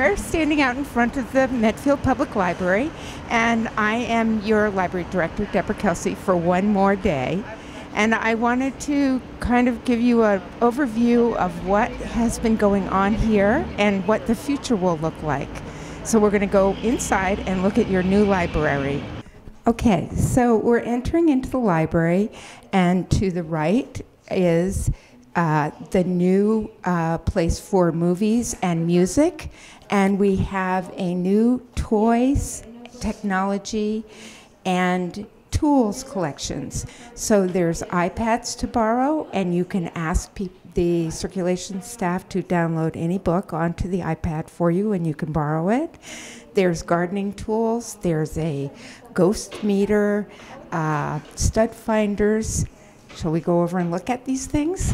We're standing out in front of the Medfield Public Library, and I am your library director, Deborah Kelsey, for one more day. And I wanted to kind of give you an overview of what has been going on here and what the future will look like. So we're going to go inside and look at your new library. Okay, so we're entering into the library, and to the right is the new place for movies and music, and we have a new toys, technology, and tools collections. So there's iPads to borrow, and you can ask the circulation staff to download any book onto the iPad for you, and you can borrow it. There's gardening tools, there's a ghost meter, stud finders. Shall we go over and look at these things?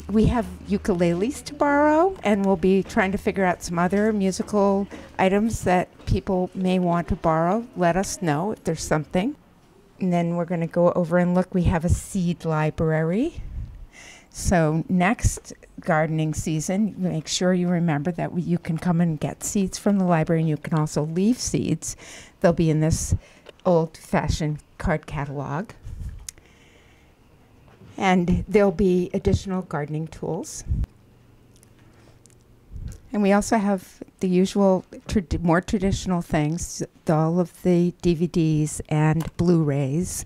We have ukuleles to borrow, and we'll be trying to figure out some other musical items that people may want to borrow. Let us know if there's something. And then we're going to go over and look. We have a seed library. So next gardening season, make sure you remember that you can come and get seeds from the library, and you can also leave seeds. They'll be in this old-fashioned card catalog. And there'll be additional gardening tools. And we also have the usual more traditional things, all of the DVDs and Blu-rays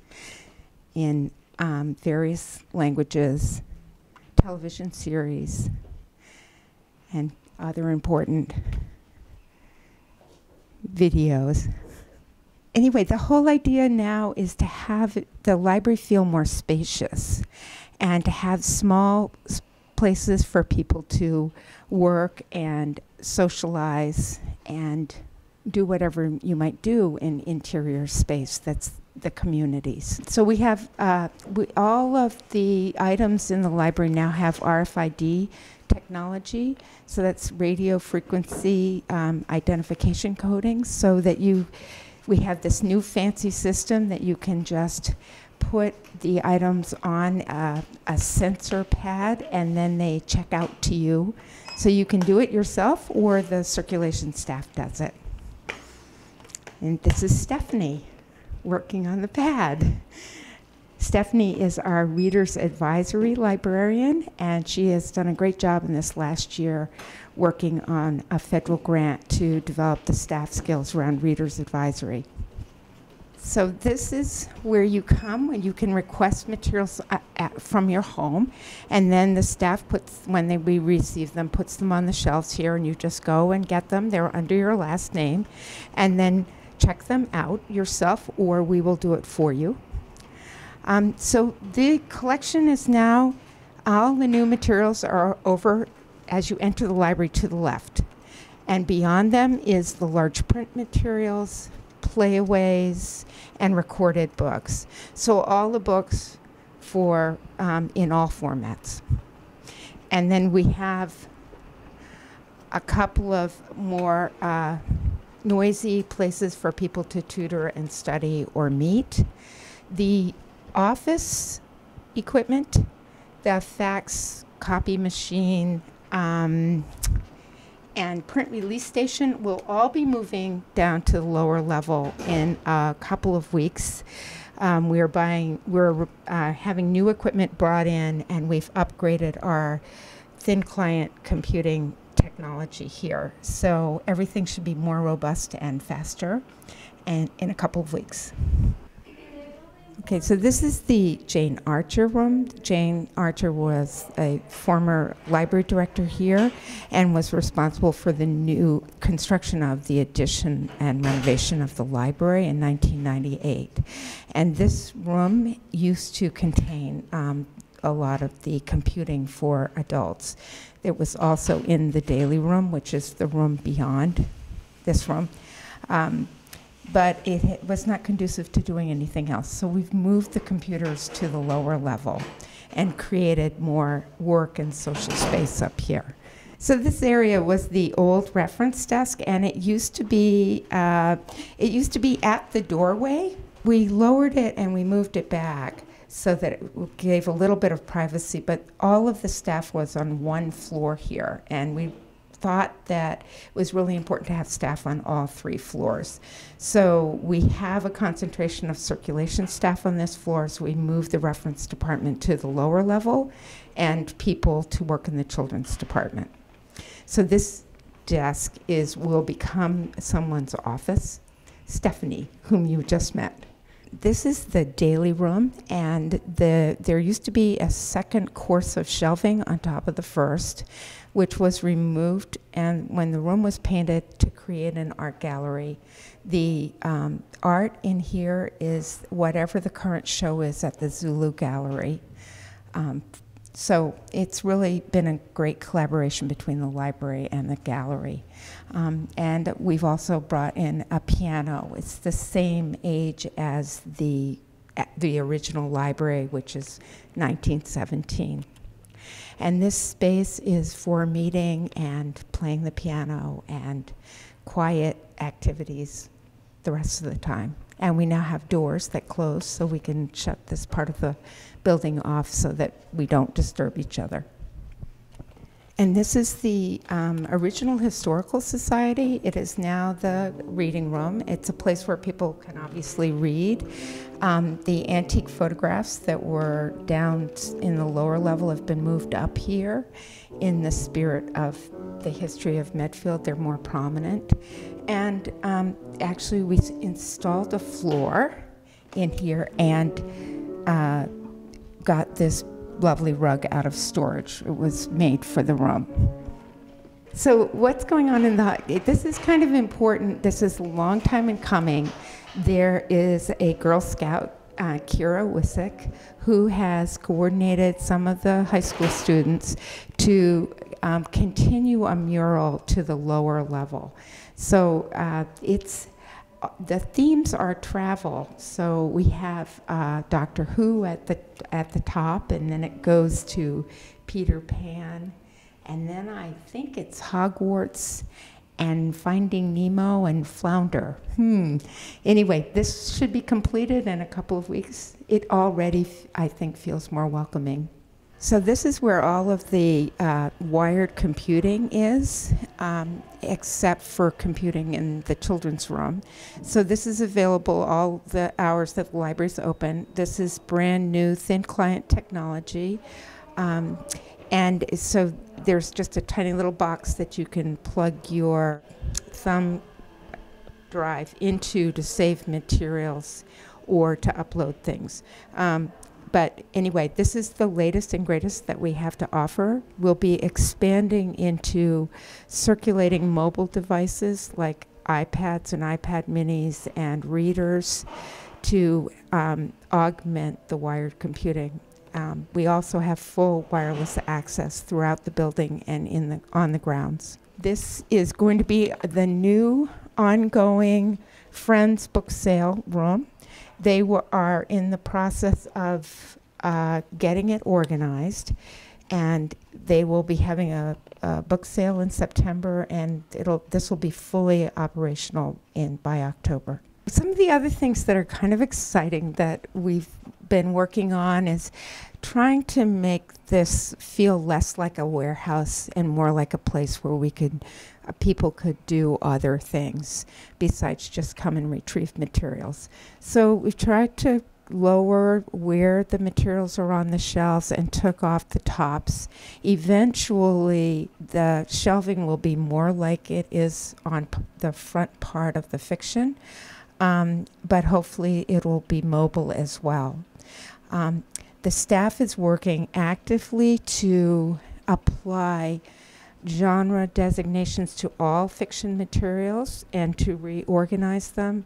in various languages, television series, and other important videos. Anyway, the whole idea now is to have the library feel more spacious and to have small places for people to work and socialize and do whatever you might do in interior space that's the communities. So we have all of the items in the library now have RFID technology, so that's radio frequency identification coding, so that we have this new fancy system that you can just put the items on a sensor pad, and then they check out to you. So you can do it yourself, or the circulation staff does it. And this is Stephanie working on the pad. Stephanie is our Reader's Advisory librarian, and she has done a great job in this last year working on a federal grant to develop the staff skills around Reader's Advisory. So this is where you come when you can request materials from your home, and then the staff we receive them, puts them on the shelves here, and you just go and get them. They're under your last name, and then check them out yourself, or we will do it for you. So the collection is now, all the new materials are over as you enter the library to the left. And beyond them is the large print materials, playaways, and recorded books. So all the books for in all formats. And then we have a couple of more noisy places for people to tutor and study or meet. The office equipment, the fax copy machine, and print release station will all be moving down to the lower level in a couple of weeks. We're having new equipment brought in, and we've upgraded our thin client computing technology here. So everything should be more robust and faster, and in a couple of weeks. Okay, so this is the Jane Archer room. Jane Archer was a former library director here and was responsible for the new construction of the addition and renovation of the library in 1998. And this room used to contain a lot of the computing for adults. It was also in the daily room, which is the room beyond this room. But it was not conducive to doing anything else. So we've moved the computers to the lower level and created more work and social space up here. So this area was the old reference desk, and it used to be at the doorway. We lowered it and we moved it back so that it gave a little bit of privacy, but all of the staff was on one floor here, and we thought that it was really important to have staff on all 3 floors. So we have a concentration of circulation staff on this floor, so we moved the reference department to the lower level and people to work in the children's department. So this desk will become someone's office. Stephanie, whom you just met. This is the daily room, and there used to be a second course of shelving on top of the first, which was removed, and when the room was painted to create an art gallery. The art in here is whatever the current show is at the Zulu Gallery. So it's really been a great collaboration between the library and the gallery. And we've also brought in a piano. It's the same age as the original library, which is 1917. And this space is for meeting and playing the piano and quiet activities the rest of the time. And we now have doors that close so we can shut this part of the building off so that we don't disturb each other. And this is the original Historical Society. It is now the reading room. It's a place where people can obviously read. The antique photographs that were down in the lower level have been moved up here in the spirit of the history of Medfield. They're more prominent. And actually we installed a floor in here and got this lovely rug out of storage. It was made for the room. So what's going on in this is kind of important. This is a long time in coming. There is a Girl Scout, Kira Wissick, who has coordinated some of the high school students to continue a mural to the lower level. So the themes are travel. So we have Doctor Who at the top, and then it goes to Peter Pan, and then I think it's Hogwarts and Finding Nemo and Flounder. Anyway, this should be completed in a couple of weeks. It already, I think, feels more welcoming. So this is where all of the wired computing is, except for computing in the children's room. So this is available all the hours that the library's open. This is brand new thin client technology. And so there's just a tiny little box that you can plug your thumb drive into to save materials or to upload things. But anyway, this is the latest and greatest that we have to offer. We'll be expanding into circulating mobile devices like iPads and iPad minis and readers to augment the wired computing. We also have full wireless access throughout the building and on the grounds. This is going to be the new ongoing Friends book sale room. They are in the process of getting it organized, and they will be having a book sale in September, and this will be fully operational by October. Some of the other things that are kind of exciting that we've been working on is trying to make this feel less like a warehouse and more like a place where people could do other things besides just come and retrieve materials. So we've tried to lower where the materials are on the shelves and took off the tops. Eventually, the shelving will be more like it is on the front part of the fiction, but hopefully it will be mobile as well. The staff is working actively to apply genre designations to all fiction materials and to reorganize them.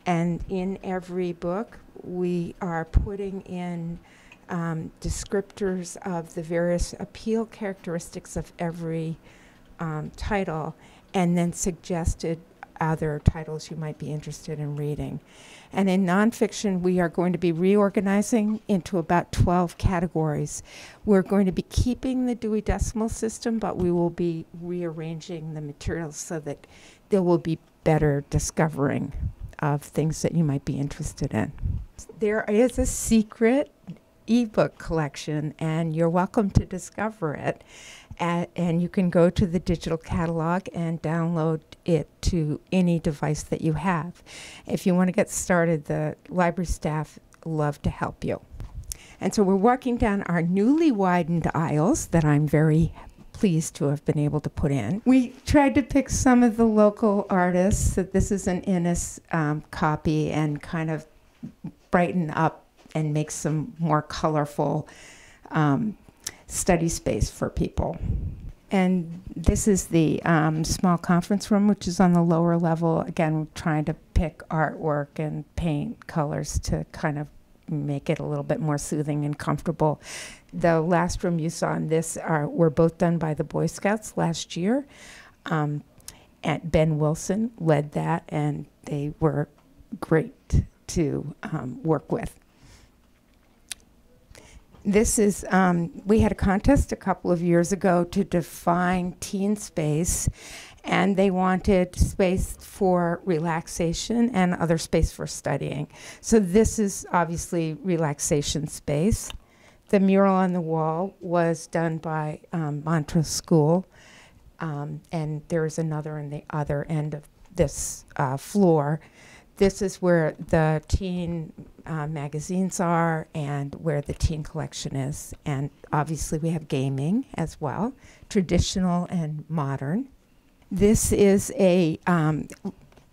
And in every book, we are putting in descriptors of the various appeal characteristics of every title, and then suggested other titles you might be interested in reading. And in nonfiction, we are going to be reorganizing into about 12 categories. We're going to be keeping the Dewey Decimal System, but we will be rearranging the materials so that there will be better discovering of things that you might be interested in. There is a secret ebook collection, and you're welcome to discover it. and you can go to the digital catalog and download it to any device that you have. If you want to get started, the library staff love to help you. And so we're walking down our newly widened aisles that I'm very pleased to have been able to put in. We tried to pick some of the local artists. So this is an Innis copy, and kind of brighten up and make some more colorful study space for people. And this is the small conference room, which is on the lower level. Again, we're trying to pick artwork and paint colors to kind of make it a little bit more soothing and comfortable. The last room you saw in this were both done by the Boy Scouts last year. And Ben Wilson led that, and they were great to work with. This is, we had a contest a couple of years ago to define teen space, and they wanted space for relaxation and other space for studying. So this is obviously relaxation space. The mural on the wall was done by Montrose School, and there's another on the other end of this floor. This is where the teen magazines are and where the teen collection is. And obviously we have gaming as well, traditional and modern. This is a,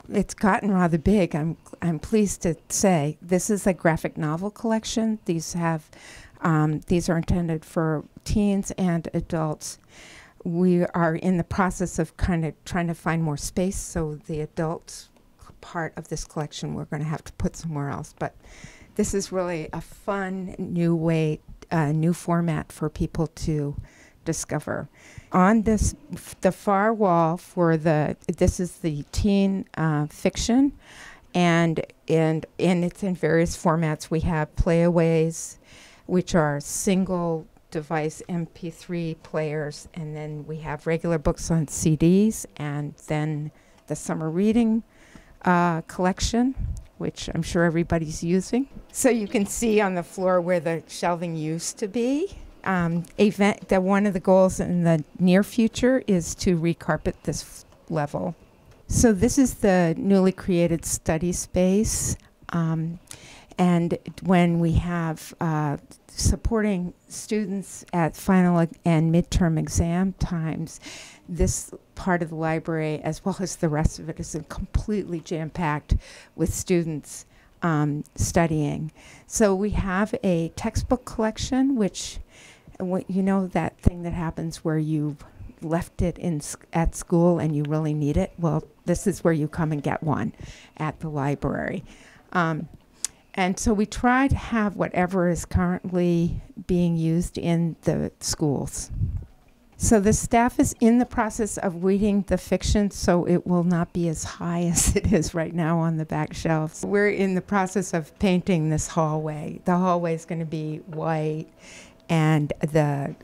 it's gotten rather big, I'm pleased to say. This is a graphic novel collection. These have, these are intended for teens and adults. We are in the process of kind of trying to find more space, so the adults part of this collection we're going to have to put somewhere else. But this is really a fun new way, new format for people to discover. On this, the far wall for the, this is the teen fiction, and it's in various formats. We have playaways, which are single device MP3 players, and then we have regular books on CDs, and then the summer reading collection, which I'm sure everybody's using. So you can see on the floor where the shelving used to be. One of the goals in the near future is to recarpet this level. So this is the newly created study space. And when we have supporting students at final and midterm exam times, this part of the library, as well as the rest of it, is completely jam-packed with students studying. So we have a textbook collection, which, you know, that thing that happens where you've left it at school and you really need it? Well, this is where you come and get one at the library. And so we try to have whatever is currently being used in the schools. So the staff is in the process of weeding the fiction so it will not be as high as it is right now on the back shelves. We're in the process of painting this hallway. The hallway is going to be white, and the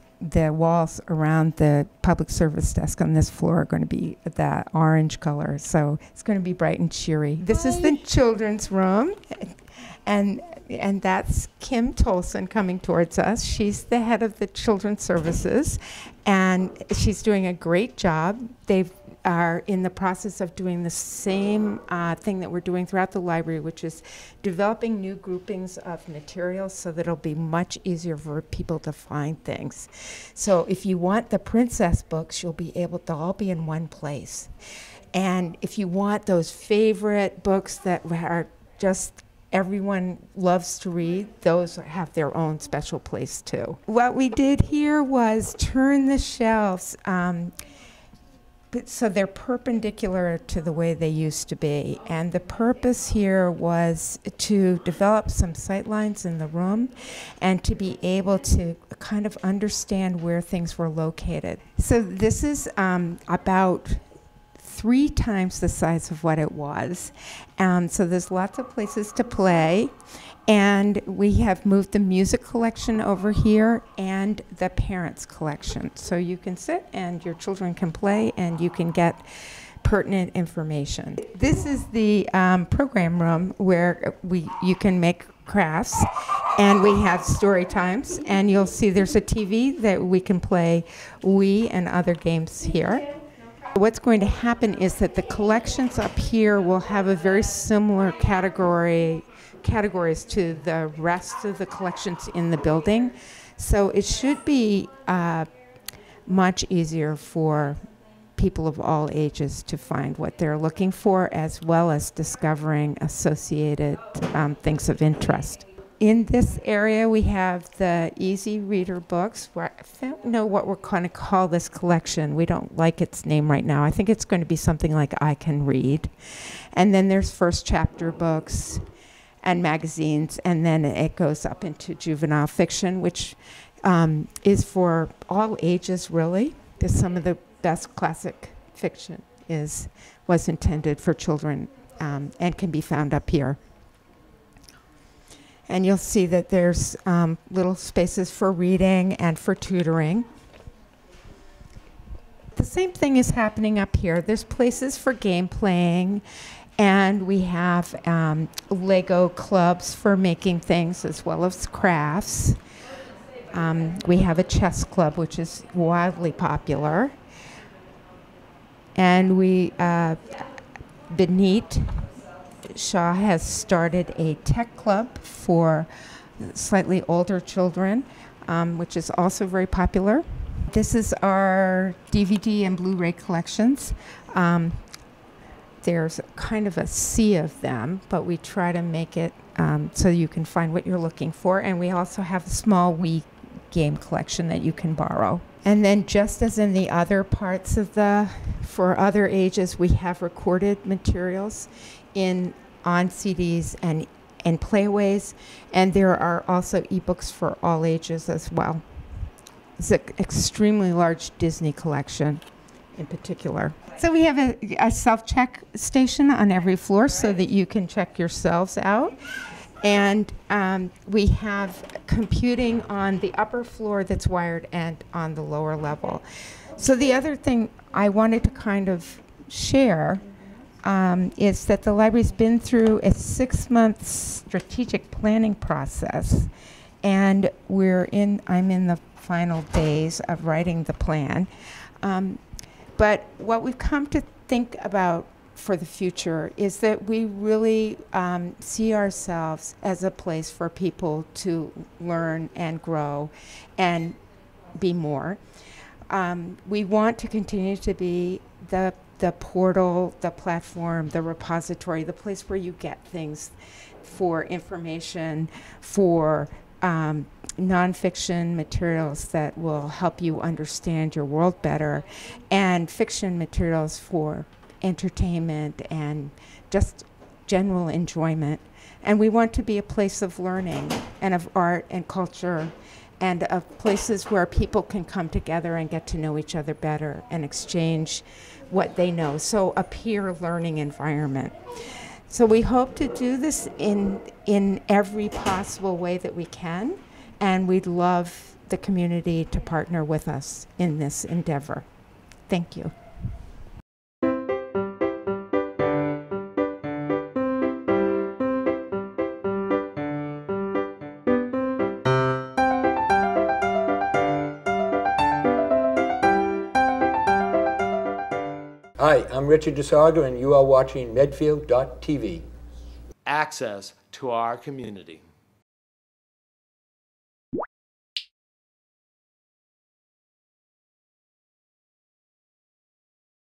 walls around the public service desk on this floor are going to be the orange color. So it's going to be bright and cheery. This is the children's room. And that's Kim Tolson coming towards us. She's the head of the Children's Services, and she's doing a great job. They are in the process of doing the same thing that we're doing throughout the library, which is developing new groupings of materials so that it'll be much easier for people to find things. So if you want the princess books, you'll be able to all be in one place. And if you want those favorite books that are just everyone loves to read, those have their own special place too. What we did here was turn the shelves so they're perpendicular to the way they used to be. And the purpose here was to develop some sight lines in the room and to be able to kind of understand where things were located. So this is about 3 times the size of what it was. So there's lots of places to play. And we have moved the music collection over here and the parents collection. So you can sit and your children can play and you can get pertinent information. This is the program room where you can make crafts, and we have story times, and you'll see there's a TV that we can play Wii and other games here. What's going to happen is that the collections up here will have a very similar categories to the rest of the collections in the building. So it should be much easier for people of all ages to find what they're looking for, as well as discovering associated things of interest. In this area, we have the easy reader books. I don't know what we're going to call this collection. We don't like its name right now. I think it's going to be something like I Can Read. And then there's first chapter books and magazines, and then it goes up into juvenile fiction, which is for all ages, really. There's some of the best classic fiction was intended for children and can be found up here. And you'll see that there's little spaces for reading and for tutoring. The same thing is happening up here. There's places for game playing, and we have Lego clubs for making things as well as crafts. We have a chess club, which is wildly popular. And Benit Shaw has started a tech club for slightly older children, which is also very popular. This is our DVD and Blu-ray collections. There's kind of a sea of them, but we try to make it so you can find what you're looking for. And we also have a small Wii game collection that you can borrow. And then, just as in the other parts of for other ages, we have recorded materials on CDs and playaways, and there are also ebooks for all ages as well. It's an extremely large Disney collection in particular. So we have a self-check station on every floor so that you can check yourselves out. And we have computing on the upper floor that's wired and on the lower level. So the other thing I wanted to kind of share is that the library's been through a 6-month strategic planning process, and I'm in the final days of writing the plan. But what we've come to think about for the future is that we really see ourselves as a place for people to learn and grow and be more. We want to continue to be the portal, the platform, the repository, the place where you get things for information, for nonfiction materials that will help you understand your world better, and fiction materials for entertainment and just general enjoyment. And we want to be a place of learning and of art and culture, and of places where people can come together and get to know each other better and exchange what they know. So a peer learning environment. So we hope to do this in every possible way that we can, and we'd love the community to partner with us in this endeavor. Thank you. Hi, I'm Richard DeSaga, and you are watching Medfield.tv. Access to our community.